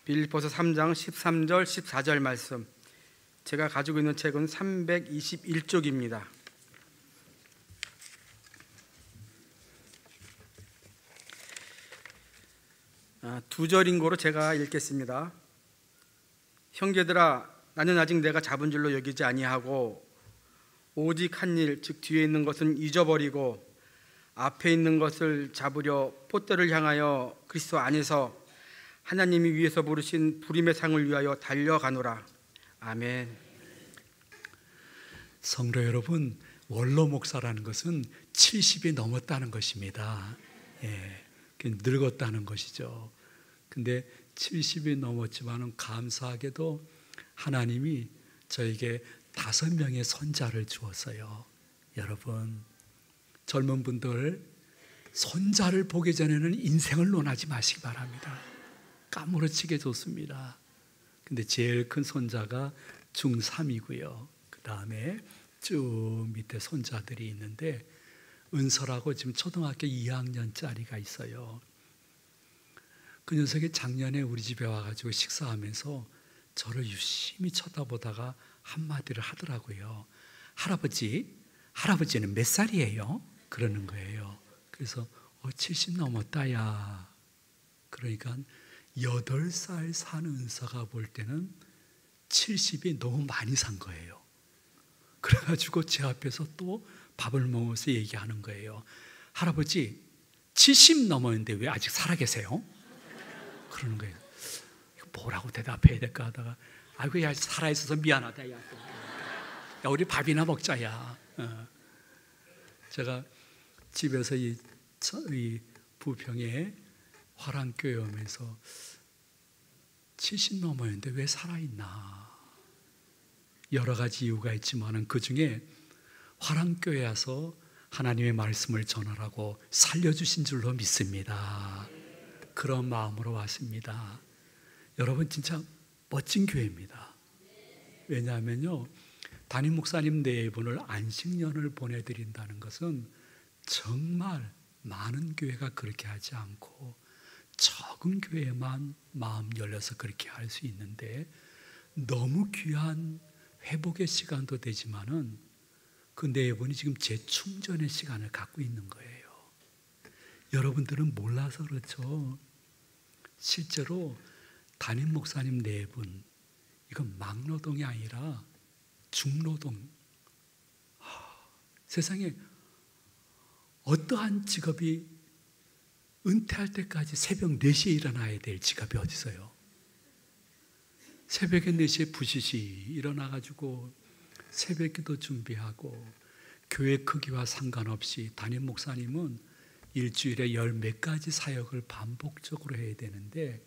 빌립보서 3장 13절 14절 말씀, 제가 가지고 있는 책은 321쪽입니다. 두 절인 거로 제가 읽겠습니다. 형제들아, 나는 아직 내가 잡은 줄로 여기지 아니하고 오직 한 일, 즉 뒤에 있는 것은 잊어버리고 앞에 있는 것을 잡으려 폿대를 향하여 그리스도 안에서 하나님이 위에서 부르신 부름의 상을 위하여 달려가노라. 아멘. 성도 여러분, 원로 목사라는 것은 70이 넘었다는 것입니다. 늙었다는 것이죠. 근데 70이 넘었지만은 감사하게도 하나님이 저에게 5명의 손자를 주었어요. 여러분, 젊은 분들, 손자를 보기 전에는 인생을 논하지 마시기 바랍니다. 까무러치게 좋습니다. 근데 제일 큰 손자가 중3이고요. 그 다음에 쭉 밑에 손자들이 있는데, 은설하고 지금 초등학교 2학년짜리가 있어요. 그 녀석이 작년에 우리 집에 와가지고 식사하면서 저를 유심히 쳐다보다가 한마디를 하더라고요. 할아버지는 몇 살이에요? 그러는 거예요. 그래서 70 넘었다 야. 그러니까 8살 산 은서가 볼 때는 70이 너무 많이 산 거예요. 그래가지고 제 앞에서 또 밥을 먹으면서 얘기하는 거예요. 할아버지 70 넘었는데 왜 아직 살아계세요? 그러는 거예요. 이거 뭐라고 대답해야 될까 하다가, 아이고 야, 살아있어서 미안하다 야, 우리 밥이나 먹자 야. 제가 집에서 이 부평에 화랑교회 오면서 70 넘었는데 왜 살아있나, 여러 가지 이유가 있지만 그 중에 화랑교회 와서 하나님의 말씀을 전하라고 살려주신 줄로 믿습니다. 그런 마음으로 왔습니다. 여러분, 진짜 멋진 교회입니다. 왜냐하면요, 담임 목사님 4분을 안식년을 보내드린다는 것은 정말 많은 교회가 그렇게 하지 않고 적은 교회만 마음 열려서 그렇게 할 수 있는데, 너무 귀한 회복의 시간도 되지만은 그 4분이 지금 재충전의 시간을 갖고 있는 거예요. 여러분들은 몰라서 그렇죠. 실제로 담임 목사님 4분, 이건 막노동이 아니라 중노동. 세상에 어떠한 직업이 은퇴할 때까지 새벽 4시에 일어나야 될 직업이 어디 있어요? 새벽에 4시에 부시시 일어나가지고 새벽 기도 준비하고, 교회 크기와 상관없이 담임 목사님은 일주일에 10몇 가지 사역을 반복적으로 해야 되는데,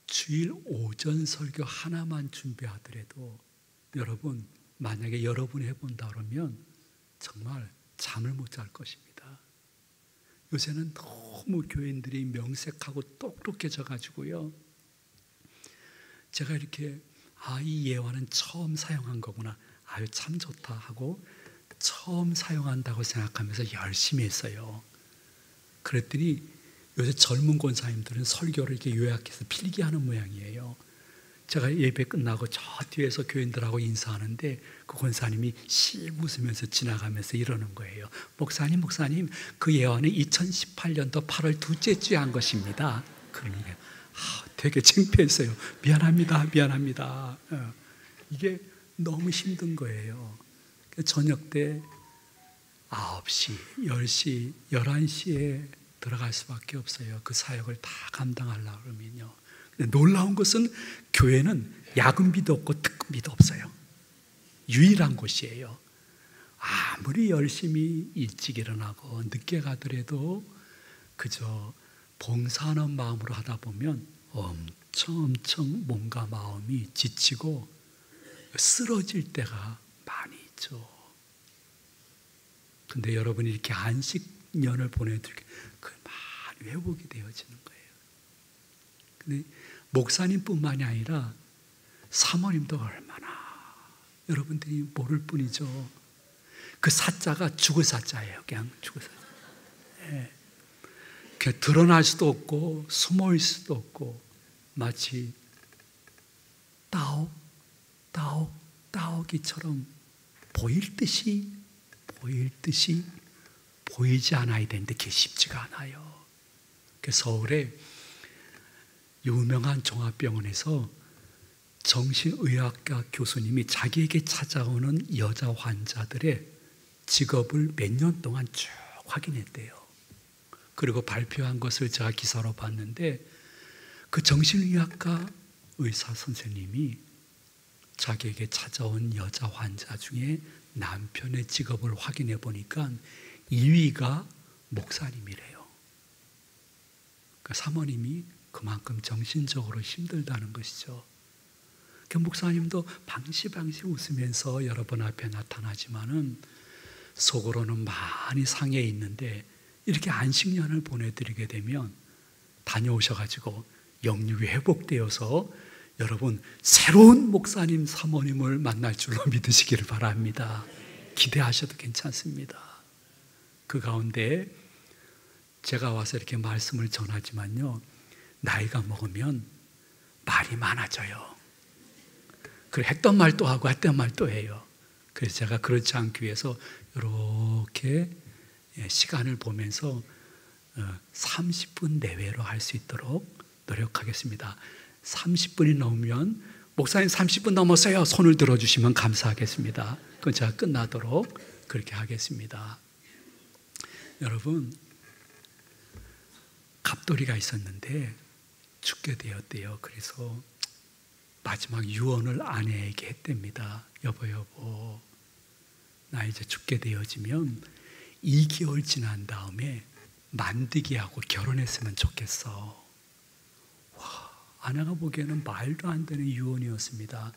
주일 오전 설교 하나만 준비하더라도 여러분, 만약에 여러분이 해본다 그러면 정말 잠을 못 잘 것입니다. 요새는 너무 교인들이 명색하고 똑똑해져 가지고요, 제가 이렇게 이 예화는 처음 사용한 거구나, 아유 참 좋다 하고 처음 사용한다고 생각하면서 열심히 했어요. 그랬더니 요새 젊은 권사님들은 설교를 이렇게 요약해서 필기하는 모양이에요. 제가 예배 끝나고 저 뒤에서 교인들하고 인사하는데 그 권사님이 씩 웃으면서 지나가면서 이러는 거예요. 목사님, 그 예언은 2018년도 8월 둘째 주에 한 것입니다. 그러는 거예요. 되게 창피했어요. 미안합니다. 이게 너무 힘든 거예요. 저녁 때 9시, 10시, 11시에 들어갈 수밖에 없어요. 그 사역을 다 감당하려고 그러면요. 놀라운 것은 교회는 야근비도 없고 특근비도 없어요. 유일한 곳이에요. 아무리 열심히 일찍 일어나고 늦게 가더라도 그저 봉사하는 마음으로 하다 보면 엄청 몸과 마음이 지치고 쓰러질 때가 많이 있죠. 근데 여러분이 이렇게 안식년을 보내드리게 그 많이 회복이 되어지는 거예요. 근데 목사님뿐만이 아니라 사모님도 얼마나 여러분들이 모를 뿐이죠. 그 사자가 죽을 사자예요. 그냥 죽을 사자. 그냥 드러날 수도 없고 숨어있을 수도 없고 마치 따오기처럼 보일 듯이 보이지 않아야 되는데 그게 쉽지가 않아요. 서울에 유명한 종합병원에서 정신의학과 교수님이 자기에게 찾아오는 여자 환자들의 직업을 몇 년 동안 쭉 확인했대요. 그리고 발표한 것을 제가 기사로 봤는데 그 정신의학과 의사 선생님이 자기에게 찾아온 여자 환자 중에 남편의 직업을 확인해 보니까 2위가 목사님이래요. 그러니까 사모님이 그만큼 정신적으로 힘들다는 것이죠. 그 목사님도 방시방시 웃으면서 여러분 앞에 나타나지만은 속으로는 많이 상해 있는데 이렇게 안식년을 보내드리게 되면 다녀오셔가지고 영육이 회복되어서 여러분 새로운 목사님 사모님을 만날 줄로 믿으시기를 바랍니다. 기대하셔도 괜찮습니다. 그 가운데 제가 와서 이렇게 말씀을 전하지만요, 나이가 먹으면 말이 많아져요. 그래 했던 말 또 하고 했던 말 또 해요. 그래서 제가 그렇지 않기 위해서 이렇게 시간을 보면서 30분 내외로 할 수 있도록 노력하겠습니다. 30분이 넘으면 목사님 30분 넘었어요. 손을 들어주시면 감사하겠습니다. 그건 제가 끝나도록 그렇게 하겠습니다. 여러분, 갑돌이가 있었는데 죽게 되었대요. 그래서 마지막 유언을 아내에게 했답니다. 여보, 나 이제 죽게 되어지면 2개월 지난 다음에 만드기하고 결혼했으면 좋겠어. 와, 아내가 보기에는 말도 안 되는 유언이었습니다.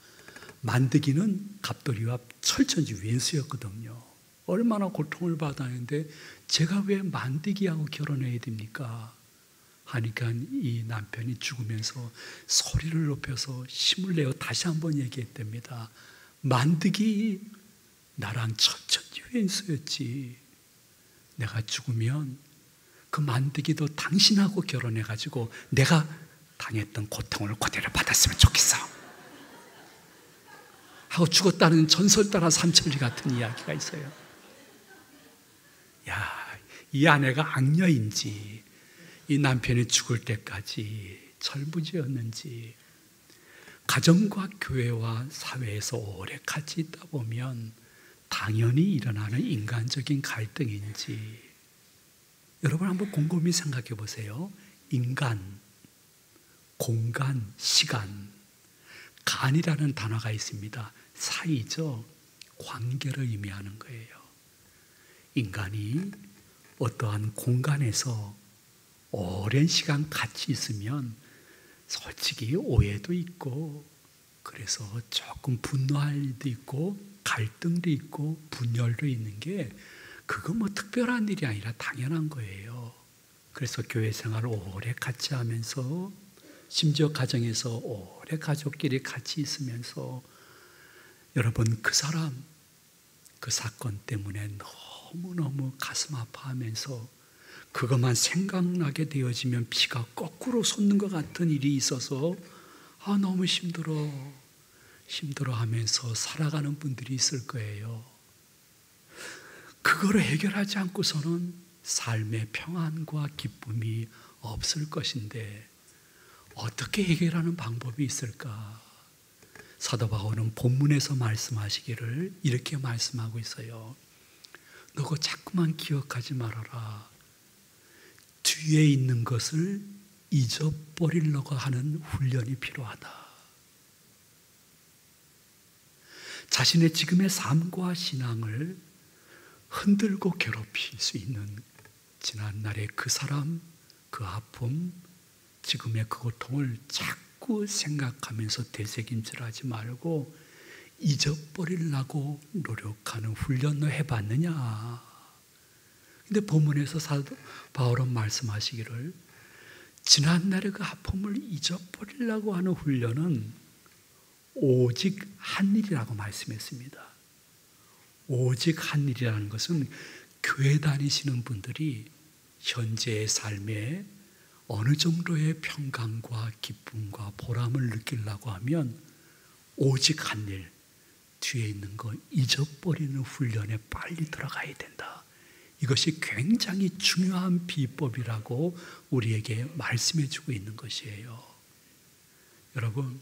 만드기는 갑돌이와 철천지 왼수였거든요. 얼마나 고통을 받았는데 제가 왜 만드기하고 결혼해야 됩니까? 하니까 이 남편이 죽으면서 소리를 높여서 힘을 내어 다시 한번 얘기했답니다. 만드기 나랑 철천지 왼수였지. 내가 죽으면 그 만드기도 당신하고 결혼해가지고 내가 당했던 고통을 그대로 받았으면 좋겠어 하고 죽었다는 전설 따라 삼천리 같은 이야기가 있어요. 야, 이 아내가 악녀인지 이 남편이 죽을 때까지 철부지였는지, 가정과 교회와 사회에서 오래 같이 있다 보면 당연히 일어나는 인간적인 갈등인지, 여러분 한번 곰곰이 생각해 보세요. 인간, 공간, 시간, 간이라는 단어가 있습니다. 사이죠. 관계를 의미하는 거예요. 인간이 어떠한 공간에서 오랜 시간 같이 있으면 솔직히 오해도 있고, 그래서 조금 분노할 일도 있고 갈등도 있고 분열도 있는 게, 그거 뭐 특별한 일이 아니라 당연한 거예요. 그래서 교회 생활을 오래 같이 하면서, 심지어 가정에서 오래 가족끼리 같이 있으면서 여러분 그 사람, 그 사건 때문에 너무너무 가슴 아파하면서 그것만 생각나게 되어지면 피가 거꾸로 솟는 것 같은 일이 있어서 너무 힘들어하면서 살아가는 분들이 있을 거예요. 그거를 해결하지 않고서는 삶의 평안과 기쁨이 없을 것인데 어떻게 해결하는 방법이 있을까? 사도 바울은 본문에서 말씀하시기를 이렇게 말씀하고 있어요. 너가 자꾸만 기억하지 말아라. 뒤에 있는 것을 잊어버리려고 하는 훈련이 필요하다. 자신의 지금의 삶과 신앙을 흔들고 괴롭힐 수 있는 지난날의 그 사람, 그 아픔, 지금의 그 고통을 자꾸 생각하면서 되새김질하지 말고 잊어버리려고 노력하는 훈련을 해봤느냐? 근데 본문에서 사도 바울은 말씀하시기를 지난날의 그 아픔을 잊어버리려고 하는 훈련은 오직 한 일이라고 말씀했습니다. 오직 한 일이라는 것은 교회 다니시는 분들이 현재의 삶에 어느 정도의 평강과 기쁨과 보람을 느끼려고 하면 오직 한 일, 뒤에 있는 거 잊어버리는 훈련에 빨리 들어가야 된다. 이것이 굉장히 중요한 비법이라고 우리에게 말씀해 주고 있는 것이에요. 여러분,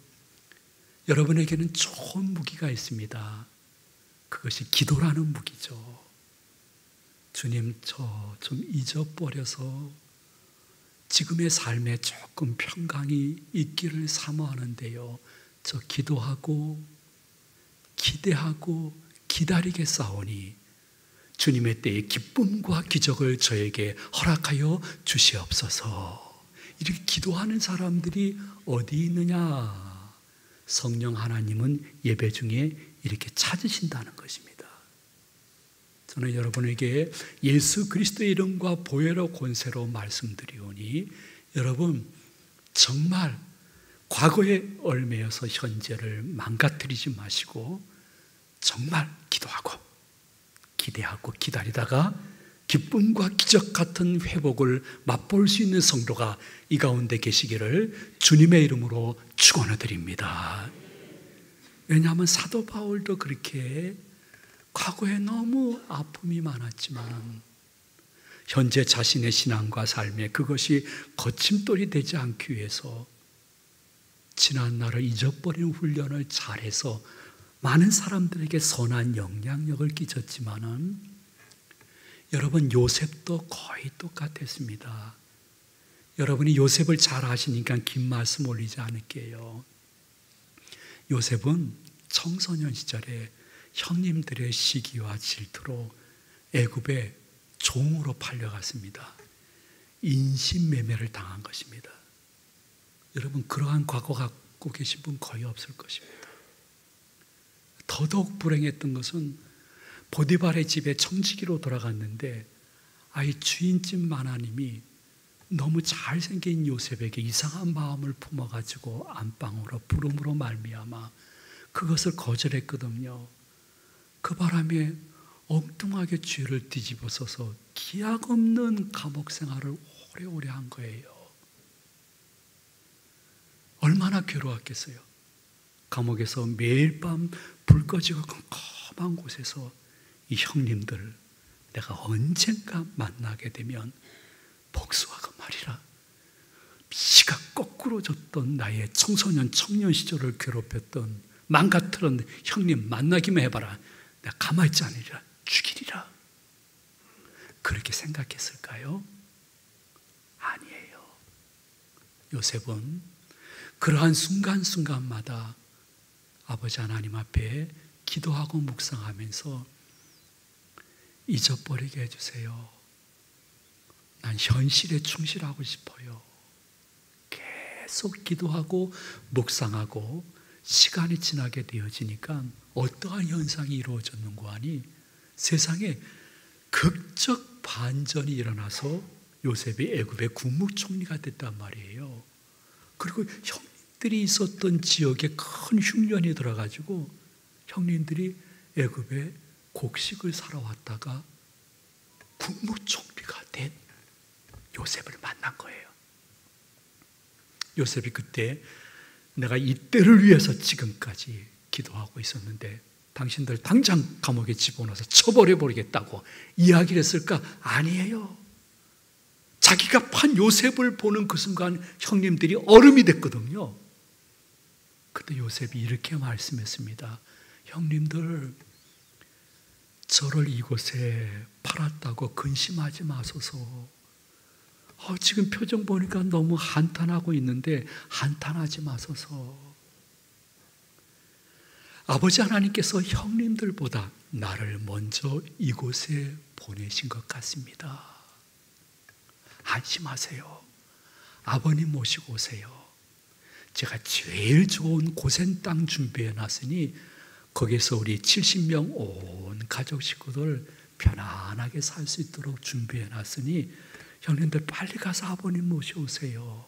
여러분에게는 좋은 무기가 있습니다. 그것이 기도라는 무기죠. 주님, 저 좀 잊어버려서 지금의 삶에 조금 평강이 있기를 사모하는데요. 저 기도하고 기대하고 기다리겠사오니 주님의 때에 기쁨과 기적을 저에게 허락하여 주시옵소서. 이렇게 기도하는 사람들이 어디 있느냐? 성령 하나님은 예배 중에 이렇게 찾으신다는 것입니다. 저는 여러분에게 예수 그리스도의 이름과 보혈의 권세로 말씀드리오니 여러분 정말 과거에 얽매여서 현재를 망가뜨리지 마시고 정말 기도하고 기대하고 기다리다가 기쁨과 기적 같은 회복을 맛볼 수 있는 성도가 이 가운데 계시기를 주님의 이름으로 축원해 드립니다. 왜냐하면 사도 바울도 그렇게 과거에 너무 아픔이 많았지만 현재 자신의 신앙과 삶에 그것이 거침돌이 되지 않기 위해서 지난 날을 잊어버리는 훈련을 잘해서 많은 사람들에게 선한 영향력을 끼쳤지만은 여러분 요셉도 거의 똑같았습니다. 여러분이 요셉을 잘 아시니까 긴 말씀 올리지 않을게요. 요셉은 청소년 시절에 형님들의 시기와 질투로 애굽에 종으로 팔려갔습니다. 인신매매를 당한 것입니다. 여러분 그러한 과거 갖고 계신 분 거의 없을 것입니다. 더더욱 불행했던 것은 보디발의 집에 청지기로 돌아갔는데 아이 주인집 마나님이 너무 잘생긴 요셉에게 이상한 마음을 품어가지고 안방으로 부름으로 말미암아 그것을 거절했거든요. 그 바람에 엉뚱하게 죄를 뒤집어서서 기약 없는 감옥 생활을 오래오래 한 거예요. 얼마나 괴로웠겠어요. 감옥에서 매일 밤 불 꺼지고 컴컴한 곳에서 이 형님들 내가 언젠가 만나게 되면 복수하고 말이라. 피가 거꾸로 졌던 나의 청소년 청년 시절을 괴롭혔던 망가뜨린 형님 만나기만 해봐라. 내가 가만히 있지 않으리라. 죽이리라. 그렇게 생각했을까요? 아니에요. 요셉은 그러한 순간순간마다 아버지 하나님 앞에 기도하고 묵상하면서 잊어버리게 해주세요. 난 현실에 충실하고 싶어요. 계속 기도하고 묵상하고 시간이 지나게 되어지니까 어떠한 현상이 이루어졌는고 하니 세상에 극적 반전이 일어나서 요셉이 애굽의 국무총리가 됐단 말이에요. 그리고 형님들이 있었던 지역에 큰 흉년이 들어가지고 형님들이 애굽에 곡식을 사러 왔다가 국무총리가 된 요셉을 만난 거예요. 요셉이 그때 내가 이 때를 위해서 지금까지 기도하고 있었는데 당신들 당장 감옥에 집어넣어서 처벌해버리겠다고 이야기를 했을까? 아니에요. 자기가 판 요셉을 보는 그 순간 형님들이 얼음이 됐거든요. 그때 요셉이 이렇게 말씀했습니다. 형님들, 저를 이곳에 팔았다고 근심하지 마소서. 지금 표정 보니까 너무 한탄하고 있는데 한탄하지 마소서. 아버지 하나님께서 형님들보다 나를 먼저 이곳에 보내신 것 같습니다. 안심하세요. 아버님 모시고 오세요. 제가 제일 좋은 고센 땅 준비해 놨으니 거기서 우리 70명 온 가족 식구들 편안하게 살 수 있도록 준비해 놨으니 형님들 빨리 가서 아버님 모셔오세요.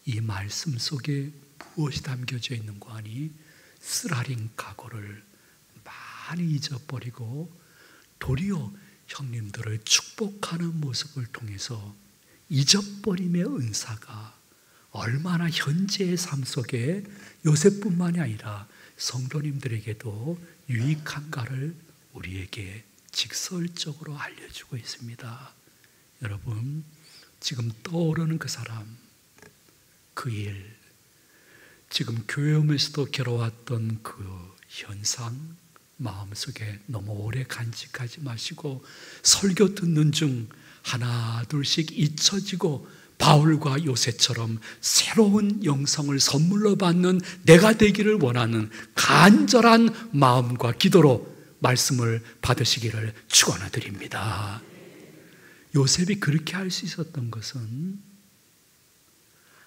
이 말씀 속에 무엇이 담겨져 있는고 하니 쓰라린 각오를 많이 잊어버리고 도리어 형님들을 축복하는 모습을 통해서 잊어버림의 은사가 얼마나 현재의 삶 속에 요셉뿐만이 아니라 성도님들에게도 유익한가를 우리에게 직설적으로 알려주고 있습니다. 여러분, 지금 떠오르는 그 사람, 그 일, 지금 교회 오면서도 괴로웠던 그 현상, 마음속에 너무 오래 간직하지 마시고 설교 듣는 중 하나 둘씩 잊혀지고 바울과 요새처럼 새로운 영성을 선물로 받는 내가 되기를 원하는 간절한 마음과 기도로 말씀을 받으시기를 축원드립니다. 요셉이 그렇게 할 수 있었던 것은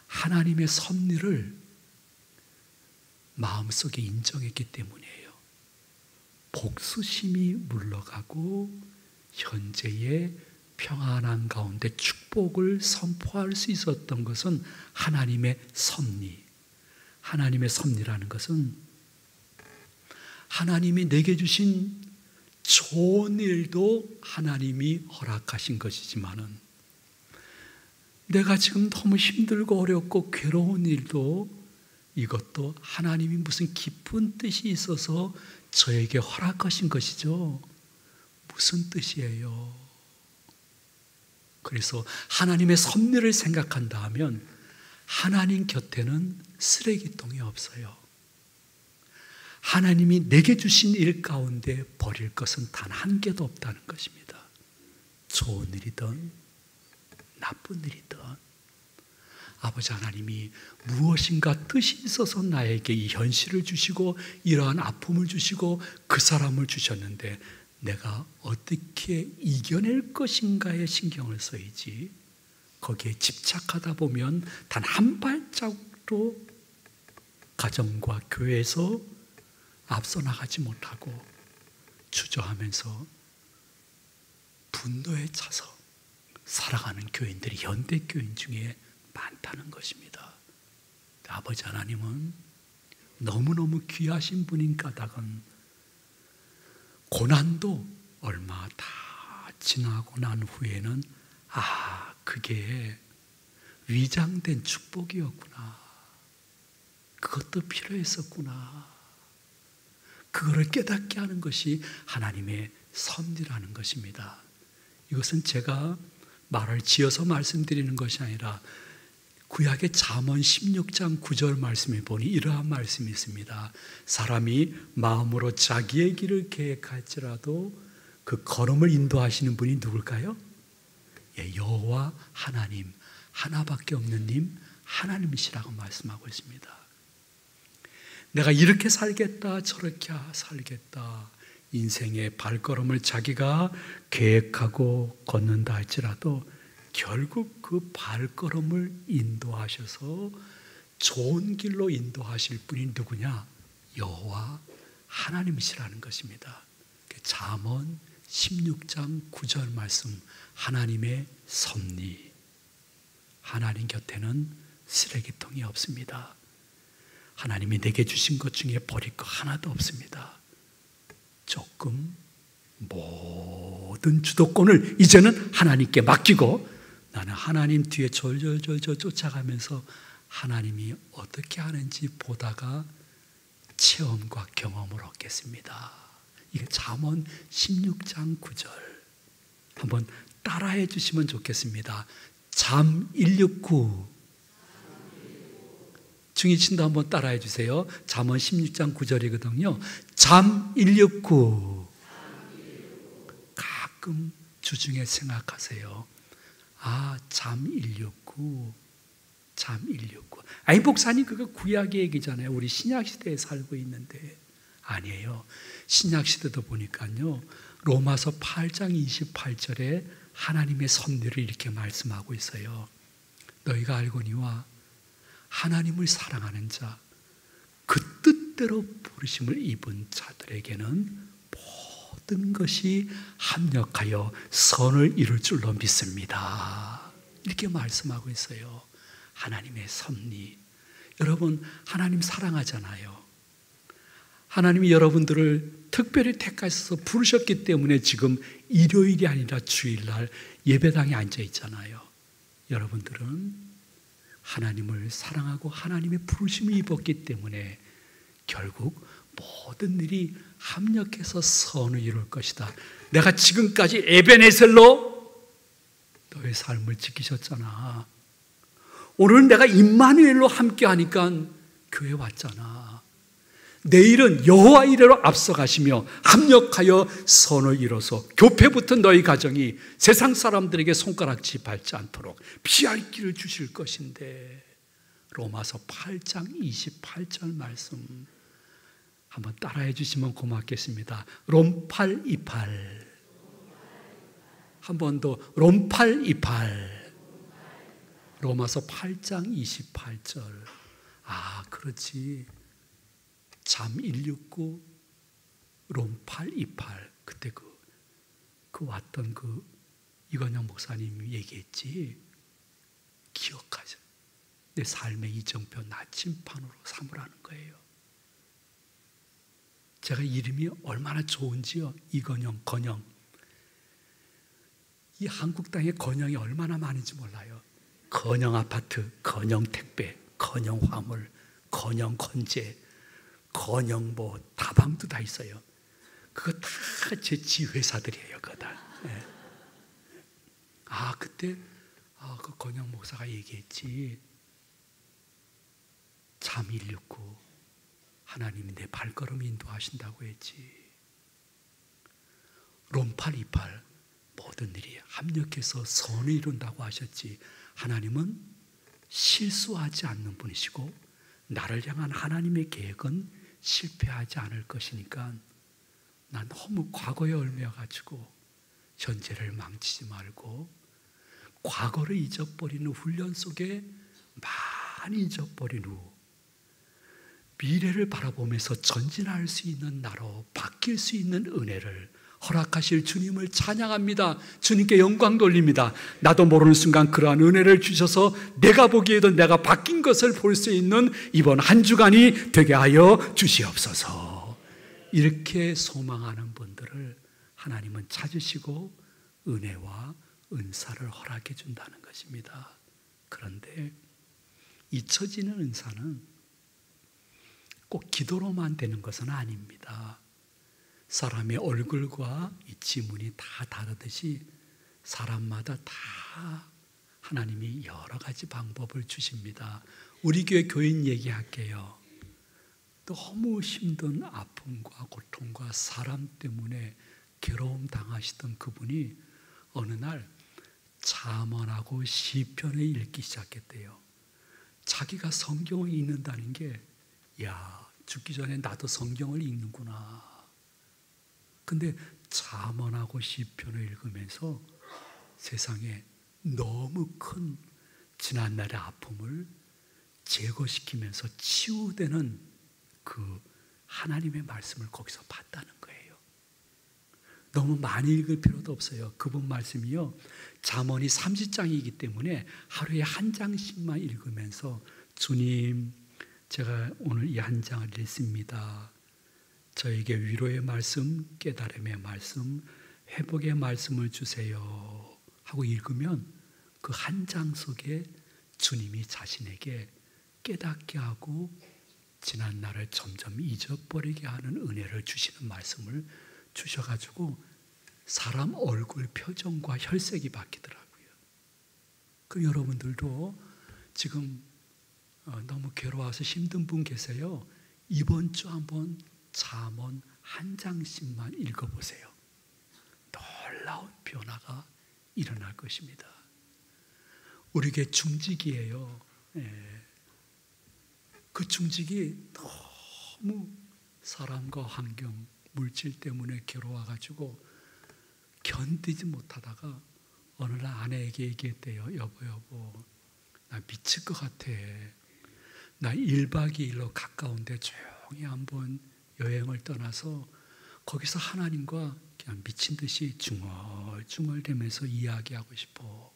하나님의 섭리를 마음속에 인정했기 때문이에요. 복수심이 물러가고 현재의 평안한 가운데 축복을 선포할 수 있었던 것은 하나님의 섭리. 하나님의 섭리라는 것은 하나님이 내게 주신 좋은 일도 하나님이 허락하신 것이지만은 내가 지금 너무 힘들고 어렵고 괴로운 일도 이것도 하나님이 무슨 깊은 뜻이 있어서 저에게 허락하신 것이죠. 무슨 뜻이에요? 그래서 하나님의 섭리를 생각한다 하면 하나님 곁에는 쓰레기통이 없어요. 하나님이 내게 주신 일 가운데 버릴 것은 단 한 개도 없다는 것입니다. 좋은 일이든 나쁜 일이든 아버지 하나님이 무엇인가 뜻이 있어서 나에게 이 현실을 주시고 이러한 아픔을 주시고 그 사람을 주셨는데 내가 어떻게 이겨낼 것인가에 신경을 써야지 거기에 집착하다 보면 단 한 발자국도 가정과 교회에서 앞서 나가지 못하고 주저하면서 분노에 차서 살아가는 교인들이 현대 교인 중에 많다는 것입니다. 아버지 하나님은 너무너무 귀하신 분인 까닭은 고난도 얼마 다 지나고 난 후에는 그게 위장된 축복이었구나. 그것도 필요했었구나. 그거를 깨닫게 하는 것이 하나님의 섭리라는 것입니다. 이것은 제가 말을 지어서 말씀드리는 것이 아니라 구약의 잠언 16장 9절 말씀에 보니 이러한 말씀이 있습니다. 사람이 마음으로 자기의 길을 계획할지라도 그 걸음을 인도하시는 분이 누굴까요? 여호와 하나님, 하나밖에 없는 님 하나님이시라고 말씀하고 있습니다. 내가 이렇게 살겠다, 저렇게 살겠다, 인생의 발걸음을 자기가 계획하고 걷는다 할지라도 결국 그 발걸음을 인도하셔서 좋은 길로 인도하실 분이 누구냐? 여호와 하나님이시라는 것입니다. 잠언 16장 9절 말씀, 하나님의 섭리. 하나님 곁에는 쓰레기통이 없습니다. 하나님이 내게 주신 것 중에 버릴 거 하나도 없습니다. 조금 모든 주도권을 이제는 하나님께 맡기고 나는 하나님 뒤에 졸졸졸 쫓아가면서 하나님이 어떻게 하는지 보다가 체험과 경험을 얻겠습니다. 이게 잠언 16장 9절 한번 따라해 주시면 좋겠습니다. 잠 169 중이친도 한번 따라해 주세요. 잠언 16장 9절이거든요. 잠 169 가끔 주중에 생각하세요. 잠 169 잠 169 목사님 그거 구약의 얘기잖아요. 우리 신약시대에 살고 있는데 아니에요. 신약시대도 보니까요 로마서 8장 28절에 하나님의 섭리를 이렇게 말씀하고 있어요. 너희가 알거니와 하나님을 사랑하는 자, 그 뜻대로 부르심을 입은 자들에게는 모든 것이 합력하여 선을 이룰 줄로 믿습니다. 이렇게 말씀하고 있어요. 하나님의 섭리. 여러분, 하나님 사랑하잖아요. 하나님이 여러분들을 특별히 택하셔서 부르셨기 때문에 지금 일요일이 아니라 주일날 예배당에 앉아 있잖아요. 여러분들은 하나님을 사랑하고 하나님의 부르심을 입었기 때문에 결국 모든 일이 합력해서 선을 이룰 것이다. 내가 지금까지 에베네셀로 너의 삶을 지키셨잖아. 오늘은 내가 임마누엘로 함께하니까 교회 왔잖아. 내일은 여호와 이레로 앞서가시며 합력하여 선을 이뤄서 교패 붙은 너희 가정이 세상 사람들에게 손가락질 밟지 않도록 피할 길을 주실 것인데, 로마서 8장 28절 말씀 한번 따라해 주시면 고맙겠습니다. 롬8 28 한 번 더 롬8 28 로마서 8장 28절. 아, 그렇지. 잠 169 롬8 28 그때 그 왔던 이건영 목사님이 얘기했지. 기억하죠. 내 삶의 이정표 나침판으로 삼으라는 거예요. 제가 이름이 얼마나 좋은지요. 이건영, 건영. 이 한국 땅에 건영이 얼마나 많은지 몰라요. 건영 아파트, 건영 택배, 건영 화물, 건영 건재, 건영 다방도 다 있어요. 그거 다 제 지회사들이에요. 그거 다. 네. 그때 그 건영 목사가 얘기했지. 잠 169 하나님이 내 발걸음 인도하신다고 했지. 롬8 28 모든 일이 합력해서 선을 이룬다고 하셨지. 하나님은 실수하지 않는 분이시고 나를 향한 하나님의 계획은 실패하지 않을 것이니까 난 너무 과거에 얽매여가지고 현재를 망치지 말고 과거를 잊어버리는 훈련 속에 많이 잊어버린 후 미래를 바라보면서 전진할 수 있는 나로 바뀔 수 있는 은혜를 허락하실 주님을 찬양합니다. 주님께 영광 돌립니다. 나도 모르는 순간 그러한 은혜를 주셔서 내가 보기에도 내가 바뀐 것을 볼 수 있는 이번 한 주간이 되게 하여 주시옵소서. 이렇게 소망하는 분들을 하나님은 찾으시고 은혜와 은사를 허락해 준다는 것입니다. 그런데 잊혀지는 은사는 꼭 기도로만 되는 것은 아닙니다. 사람의 얼굴과 이 지문이 다 다르듯이 사람마다 다 하나님이 여러 가지 방법을 주십니다. 우리 교회 교인 얘기할게요. 너무 힘든 아픔과 고통과 사람 때문에 괴로움 당하시던 그분이 어느 날 잠언하고 시편을 읽기 시작했대요. 자기가 성경을 읽는다는 게 죽기 전에 나도 성경을 읽는구나. 근데 잠언하고 시편을 읽으면서 세상에 너무 큰 지난날의 아픔을 제거시키면서 치유되는 그 하나님의 말씀을 거기서 봤다는 거예요. 너무 많이 읽을 필요도 없어요. 그분 말씀이요, 잠언이 30장이기 때문에 하루에 한 장씩만 읽으면서 주님, 제가 오늘 이 한 장을 읽습니다. 저에게 위로의 말씀, 깨달음의 말씀, 회복의 말씀을 주세요 하고 읽으면 그 한 장 속에 주님이 자신에게 깨닫게 하고 지난 날을 점점 잊어버리게 하는 은혜를 주시는 말씀을 주셔가지고 사람 얼굴 표정과 혈색이 바뀌더라고요. 그 여러분들도 지금 너무 괴로워서 힘든 분 계세요. 이번 주 한번 잠언 한 장씩만 읽어보세요. 놀라운 변화가 일어날 것입니다. 우리 교회 중직이에요. 그 중직이 너무 사람과 환경, 물질 때문에 괴로워가지고 견디지 못하다가 어느 날 아내에게 얘기했대요. 여보, 나 미칠 것 같아. 나 1박 2일로 가까운데 조용히 한번 여행을 떠나서 거기서 하나님과 그냥 미친 듯이 중얼중얼대면서 이야기하고 싶어.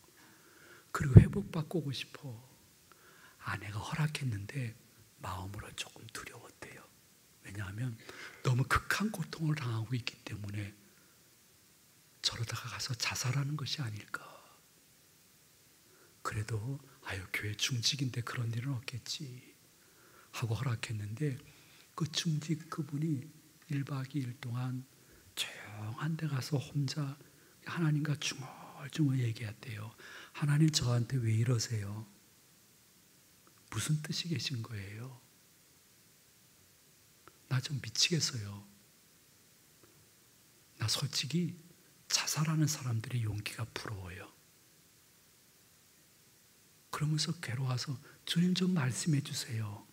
그리고 회복받고 오고 싶어. 아내가 허락했는데 마음으로 조금 두려웠대요. 왜냐하면 너무 극한 고통을 당하고 있기 때문에 저러다가 가서 자살하는 것이 아닐까. 그래도 아유 교회 중직인데 그런 일은 없겠지 하고 허락했는데 그 중직 그분이 1박 2일 동안 조용한 데 가서 혼자 하나님과 중얼중얼 얘기했대요. 하나님 저한테 왜 이러세요? 무슨 뜻이 계신 거예요? 나 좀 미치겠어요. 나 솔직히 자살하는 사람들의 용기가 부러워요. 그러면서 괴로워서 주님 좀 말씀해 주세요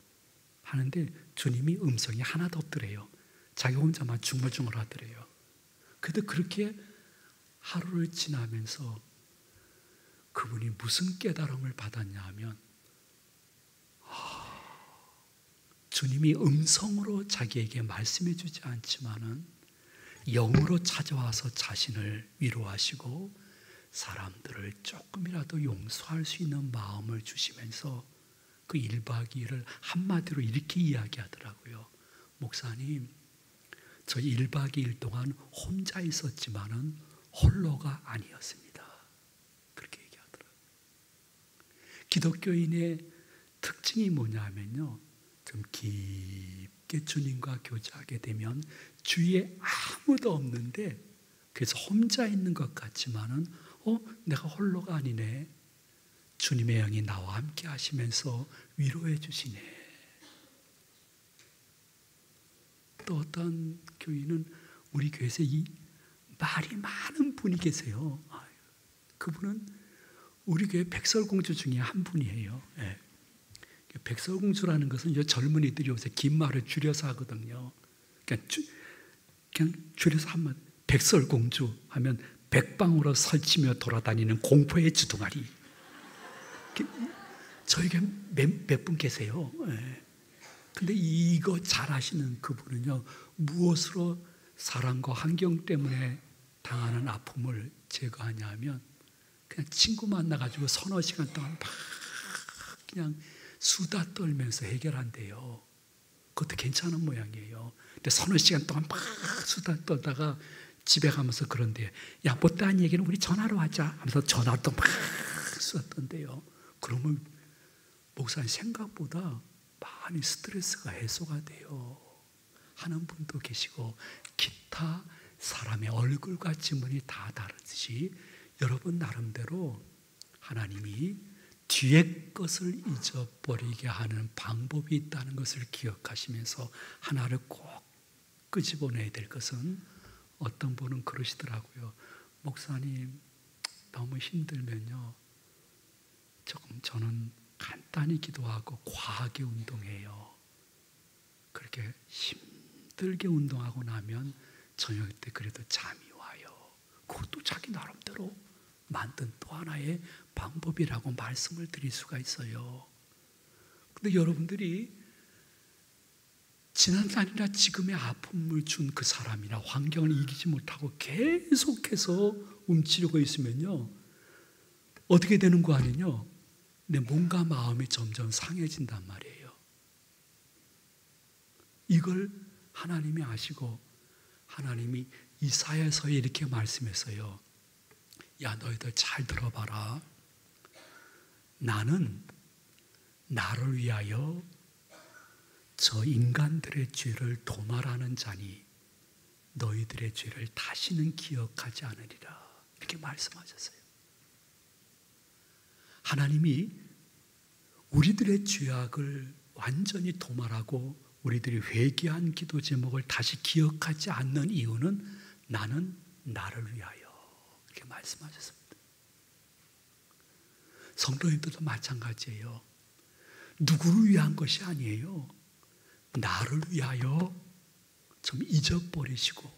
하는데 주님이 음성이 하나도 없더래요. 자기 혼자만 중얼중얼 하더래요. 그래도 그렇게 하루를 지나면서 그분이 무슨 깨달음을 받았냐 하면 주님이 음성으로 자기에게 말씀해 주지 않지만은 영으로 찾아와서 자신을 위로하시고 사람들을 조금이라도 용서할 수 있는 마음을 주시면서 그 1박 2일을 한마디로 이렇게 이야기하더라고요. 목사님, 저 1박 2일 동안 혼자 있었지만은 홀로가 아니었습니다. 그렇게 얘기하더라고요. 기독교인의 특징이 뭐냐면요. 좀 깊게 주님과 교제하게 되면 주위에 아무도 없는데 그래서 혼자 있는 것 같지만은 내가 홀로가 아니네. 주님의 영이 나와 함께 하시면서 위로해 주시네. 또 어떤 교인은 우리 교회에서 이 말이 많은 분이 계세요. 그분은 우리 교회 백설공주 중에 한 분이에요. 네. 백설공주라는 것은 젊은이들이 요새 긴 말을 줄여서 하거든요. 그냥 줄여서 한마디 백설공주 하면 백방으로 설치며 돌아다니는 공포의 주둥아리. 저에게 몇 분 계세요. 근데 이거 잘 아시는 그분은요, 무엇으로 사랑과 환경 때문에 당하는 아픔을 제거하냐 하면 그냥 친구 만나가지고 서너 시간 동안 막 그냥 수다 떨면서 해결한대요. 그것도 괜찮은 모양이에요. 근데 서너 시간 동안 막 수다 떨다가 집에 가면서 그런데요. 야, 못다한 얘기는 우리 전화로 하자 하면서 전화로 또 막 수다 떤대요. 그러면 목사님 생각보다 많이 스트레스가 해소가 돼요 하는 분도 계시고, 기타 사람의 얼굴과 지문이 다 다르듯이 여러분 나름대로 하나님이 뒤의 것을 잊어버리게 하는 방법이 있다는 것을 기억하시면서 하나를 꼭 끄집어내야 될 것은, 어떤 분은 그러시더라고요. 목사님 너무 힘들면요, 조금 저는 간단히 기도하고 과하게 운동해요. 그렇게 힘들게 운동하고 나면 저녁 때 그래도 잠이 와요. 그것도 자기 나름대로 만든 또 하나의 방법이라고 말씀을 드릴 수가 있어요. 근데 여러분들이 지난날이나 지금의 아픔을 준 그 사람이나 환경을 이기지 못하고 계속해서 움츠리고 있으면요, 어떻게 되는 거 아니냐? 내 몸과 마음이 점점 상해진단 말이에요. 이걸 하나님이 아시고 하나님이 이사야서에 이렇게 말씀했어요. 야, 너희들 잘 들어봐라. 나는 나를 위하여 저 인간들의 죄를 도말하는 자니 너희들의 죄를 다시는 기억하지 않으리라. 이렇게 말씀하셨어요. 하나님이 우리들의 죄악을 완전히 도말하고 우리들이 회개한 기도 제목을 다시 기억하지 않는 이유는 나는 나를 위하여, 이렇게 말씀하셨습니다. 성도님들도 마찬가지예요. 누구를 위한 것이 아니에요. 나를 위하여 좀 잊어버리시고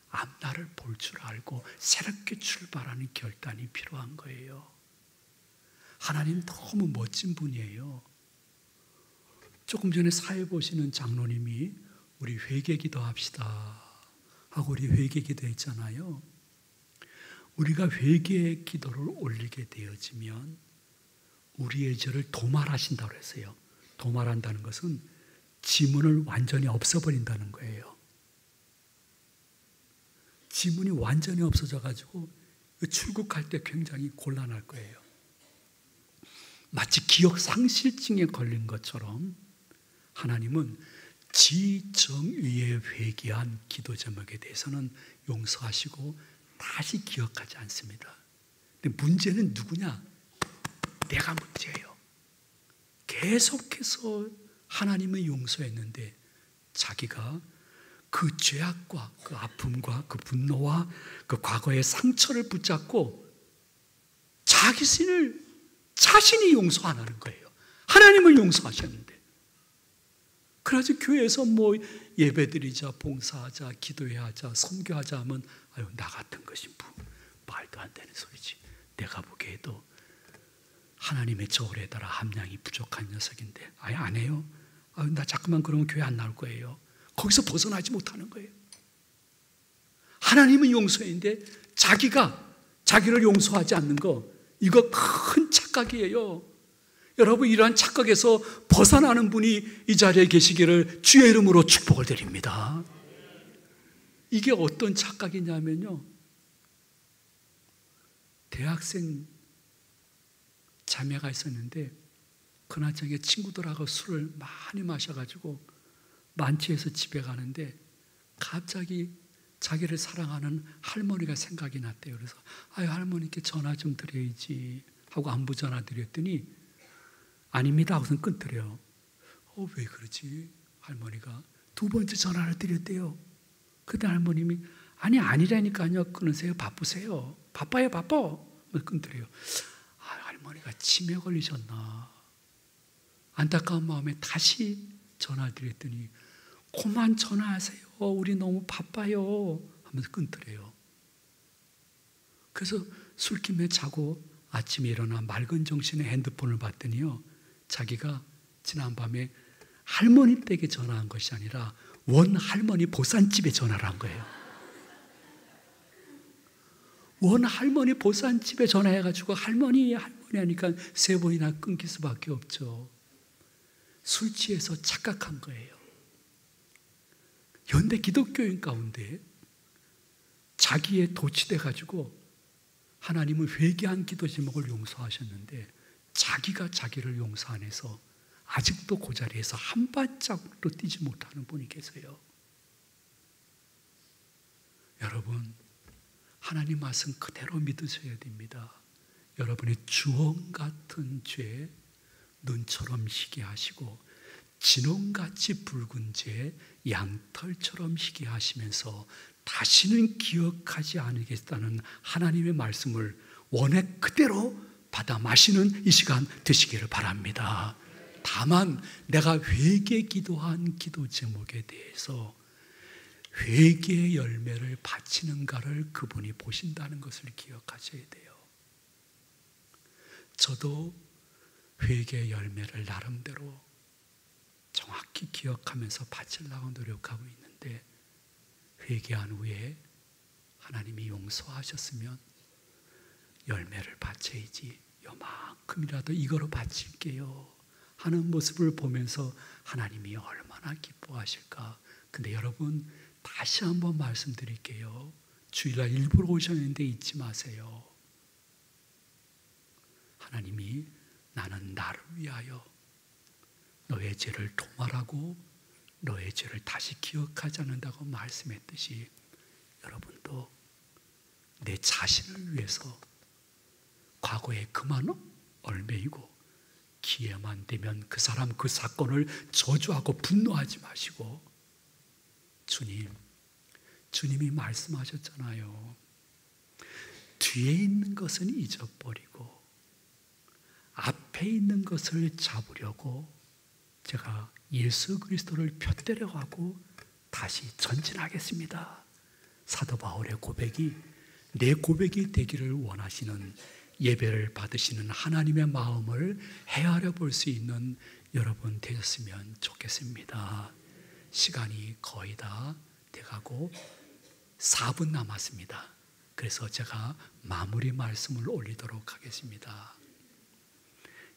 앞날을 볼 줄 알고 새롭게 출발하는 결단이 필요한 거예요. 하나님 너무 멋진 분이에요. 조금 전에 사회 보시는 장로님이 우리 회개 기도합시다 하고 우리 회개 기도했잖아요. 우리가 회개의 기도를 올리게 되어지면 우리의 죄를 도말하신다고 했어요. 도말한다는 것은 지문을 완전히 없애버린다는 거예요. 지문이 완전히 없어져 가지고 출국할 때 굉장히 곤란할 거예요. 마치 기억 상실증에 걸린 것처럼 하나님은 지정의에 회개한 기도 제목에 대해서는 용서하시고 다시 기억하지 않습니다. 근데 문제는 누구냐? 내가 문제예요. 계속해서 하나님은 용서했는데 자기가 그 죄악과 그 아픔과 그 분노와 그 과거의 상처를 붙잡고 자신이 용서 안 하는 거예요. 하나님을 용서하셨는데. 그래서 교회에서 뭐 예배드리자, 봉사하자, 기도해야 하자, 선교하자 하면 아유, 나 같은 것이 말도 안 되는 소리지. 내가 보기에도 하나님의 저울에 따라 함량이 부족한 녀석인데 아예 안 해요. 아유, 나 자꾸만 그러면 교회 안 나올 거예요. 거기서 벗어나지 못하는 거예요. 하나님은 용서인데 자기를 용서하지 않는 거, 이거 큰 착각이에요. 여러분, 이러한 착각에서 벗어나는 분이 이 자리에 계시기를 주의 이름으로 축복을 드립니다. 이게 어떤 착각이냐면요, 대학생 자매가 있었는데 그날 저녁에 친구들하고 술을 많이 마셔가지고 만취해서 집에 가는데 갑자기 자기를 사랑하는 할머니가 생각이 났대요. 그래서 아유, 할머니께 전화 좀 드려야지 하고 안부 전화 드렸더니 아닙니다 하고선 끊더래요. 왜 그러지? 할머니가 두 번째 전화를 드렸대요. 그때 할머님이 아니라니까요, 끊으세요. 바쁘세요. 바빠. 끊더래요. 할머니가 치매 걸리셨나. 안타까운 마음에 다시 전화 드렸더니 그만 전화하세요. 우리 너무 바빠요 하면서 끊더래요. 그래서 술김에 자고 아침에 일어나 맑은 정신에 핸드폰을 봤더니요, 자기가 지난밤에 할머니 댁에 전화한 것이 아니라 원 할머니 보산집에 전화를 한 거예요. 원 할머니 보산집에 전화해가지고 할머니 하니까 3번이나 끊길 수밖에 없죠. 술 취해서 착각한 거예요. 현대 기독교인 가운데 자기에 도취돼가지고 하나님은 회개한 기도 제목을 용서하셨는데 자기가 자기를 용서 안 해서 아직도 그 자리에서 한 발짝도 뛰지 못하는 분이 계세요. 여러분, 하나님 말씀 그대로 믿으셔야 됩니다. 여러분의 주홍 같은 죄 눈처럼 희게 하시고 진홍같이 붉은 죄 양털처럼 희게 하시면서 다시는 기억하지 않으겠다는 하나님의 말씀을 원액 그대로 받아 마시는 이 시간 되시기를 바랍니다. 다만 내가 회개 기도한 기도 제목에 대해서 회개의 열매를 바치는가를 그분이 보신다는 것을 기억하셔야 돼요. 저도 회개의 열매를 나름대로 정확히 기억하면서 바치려고 노력하고 있는데, 회개한 후에 하나님이 용서하셨으면 열매를 바쳐야지, 요만큼이라도 이거로 바칠게요 하는 모습을 보면서 하나님이 얼마나 기뻐하실까. 근데 여러분, 다시 한번 말씀드릴게요. 주일날 일부러 오셨는데 잊지 마세요. 하나님이 나는 나를 위하여 너의 죄를 도말하고 너의 죄를 다시 기억하지 않는다고 말씀했듯이 여러분도 내 자신을 위해서 과거에 그만 얼매이고 기회만 되면 그 사람 그 사건을 저주하고 분노하지 마시고, 주님이 말씀하셨잖아요. 뒤에 있는 것은 잊어버리고 앞에 있는 것을 잡으려고 제가 예수 그리스도를 펴뜨려가고 다시 전진하겠습니다. 사도 바울의 고백이 내 고백이 되기를 원하시는, 예배를 받으시는 하나님의 마음을 헤아려 볼 수 있는 여러분 되셨으면 좋겠습니다. 시간이 거의 다 돼가고 4분 남았습니다. 그래서 제가 마무리 말씀을 올리도록 하겠습니다.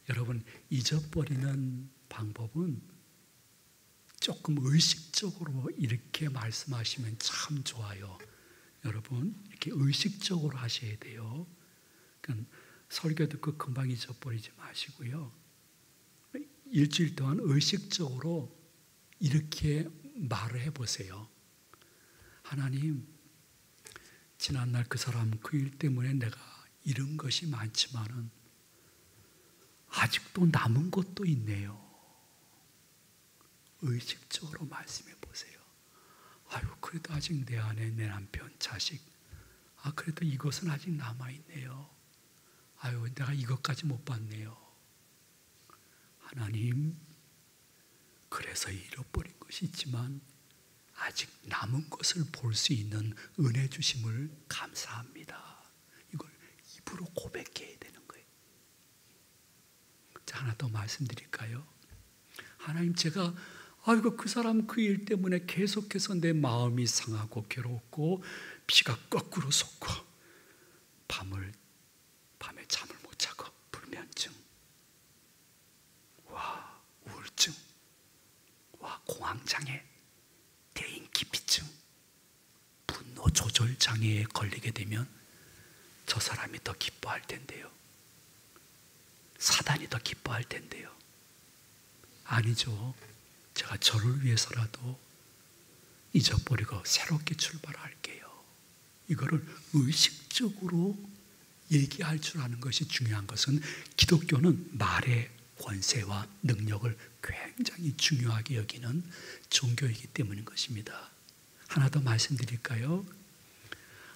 여러분, 잊어버리는 방법은 조금 의식적으로 이렇게 말씀하시면 참 좋아요. 여러분, 이렇게 의식적으로 하셔야 돼요. 그러니까 설교 듣고 금방 잊어버리지 마시고요. 일주일 동안 의식적으로 이렇게 말을 해보세요. 하나님, 지난날 그 사람 그 일 때문에 내가 잃은 것이 많지만은 아직도 남은 것도 있네요. 의식적으로 말씀해 보세요. 아유, 그래도 아직 내 아내, 내 남편, 자식, 그래도 이것은 아직 남아있네요. 아유, 내가 이것까지 못 봤네요. 하나님, 그래서 잃어버린 것이 있지만 아직 남은 것을 볼 수 있는 은혜 주심을 감사합니다. 이걸 입으로 고백해야 되는 거예요. 자, 하나 더 말씀드릴까요? 하나님, 제가 그 사람 그 일 때문에 계속해서 내 마음이 상하고 괴롭고 피가 거꾸로 솟고 밤에 잠을 못 자고 불면증, 우울증, 공황장애, 대인기피증, 분노 조절 장애에 걸리게 되면 저 사람이 더 기뻐할 텐데요. 사단이 더 기뻐할 텐데요. 아니죠. 제가 저를 위해서라도 잊어버리고 새롭게 출발할게요. 이거를 의식적으로 얘기할 줄 아는 것이 중요한 것은, 기독교는 말의 권세와 능력을 굉장히 중요하게 여기는 종교이기 때문인 것입니다. 하나 더 말씀드릴까요?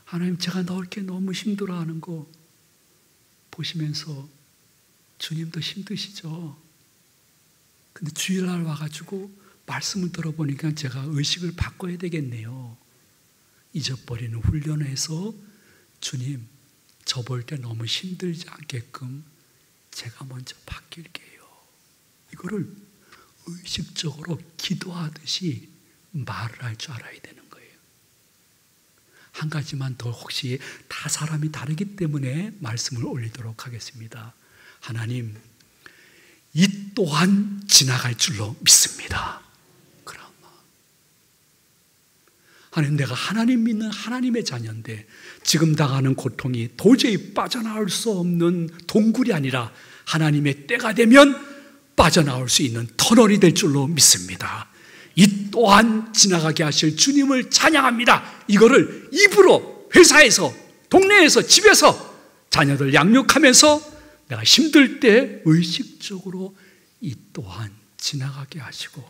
하나님, 제가 이렇게 너무 힘들어하는 거 보시면서 주님도 힘드시죠? 근데 주일날 와가지고 말씀을 들어보니까 제가 의식을 바꿔야 되겠네요. 잊어버리는 훈련에서 주님, 저 볼 때 너무 힘들지 않게끔 제가 먼저 바뀔게요. 이거를 의식적으로 기도하듯이 말을 할 줄 알아야 되는 거예요. 한 가지만 더, 혹시 다 사람이 다르기 때문에 말씀을 올리도록 하겠습니다. 하나님, 이 또한 지나갈 줄로 믿습니다. 그러면 하나님, 내가 하나님 믿는 하나님의 자녀인데 지금 당하는 고통이 도저히 빠져나올 수 없는 동굴이 아니라 하나님의 때가 되면 빠져나올 수 있는 터널이 될 줄로 믿습니다. 이 또한 지나가게 하실 주님을 찬양합니다. 이거를 입으로 회사에서, 동네에서, 집에서 자녀들 양육하면서 내가 힘들 때 의식적으로 이 또한 지나가게 하시고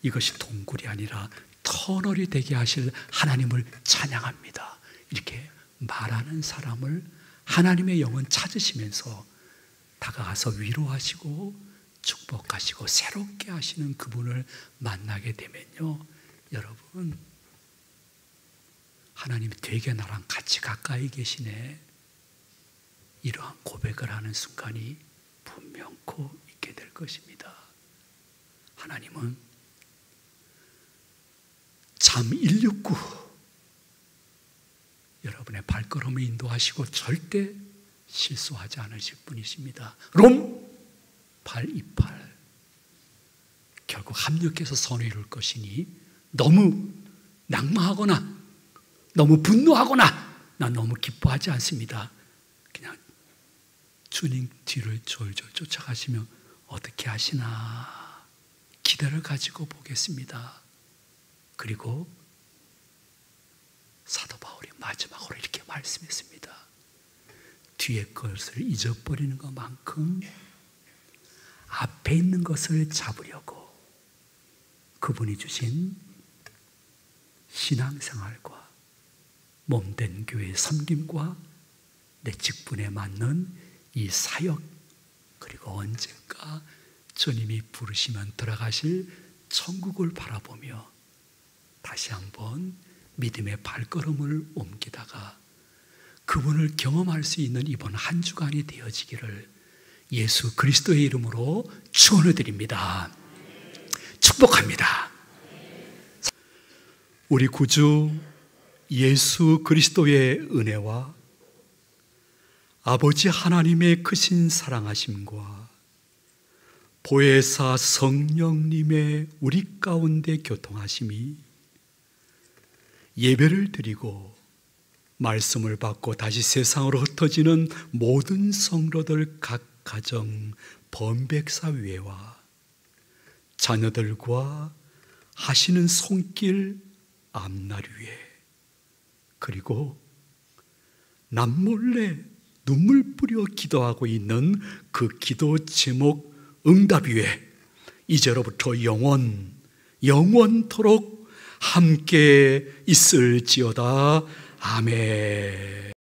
이것이 동굴이 아니라 터널이 되게 하실 하나님을 찬양합니다. 이렇게 말하는 사람을 하나님의 영은 찾으시면서 다가가서 위로하시고 축복하시고 새롭게 하시는 그분을 만나게 되면요, 여러분, 하나님이 되게 나랑 같이 가까이 계시네, 이러한 고백을 하는 순간이 분명코 있게 될 것입니다. 하나님은 잠 169 여러분의 발걸음을 인도하시고 절대 실수하지 않으실 분이십니다. 롬 8:28 결국 합력해서 선을 이룰 것이니 너무 낙마하거나 너무 분노하거나 난 너무 기뻐하지 않습니다. 그냥 주님 뒤를 졸졸 쫓아가시며 어떻게 하시나 기대를 가지고 보겠습니다. 그리고 사도 바울이 마지막으로 이렇게 말씀했습니다. 뒤에 것을 잊어버리는 것만큼 앞에 있는 것을 잡으려고 그분이 주신 신앙생활과 몸된 교회의 섬김과 내 직분에 맞는 이 사역, 그리고 언젠가 주님이 부르시면 들어가실 천국을 바라보며 다시 한번 믿음의 발걸음을 옮기다가 그분을 경험할 수 있는 이번 한 주간이 되어지기를 예수 그리스도의 이름으로 축원을 드립니다. 축복합니다. 우리 구주 예수 그리스도의 은혜와 아버지 하나님의 크신 사랑하심과 보혜사 성령님의 우리 가운데 교통하심이 예배를 드리고 말씀을 받고 다시 세상으로 흩어지는 모든 성도들 각 가정 번백사위회와 자녀들과 하시는 손길 앞날위회, 그리고 남몰래 눈물 뿌려 기도하고 있는 그 기도 제목 응답위회, 이제로부터 영원토록 함께 있을지어다. 아멘.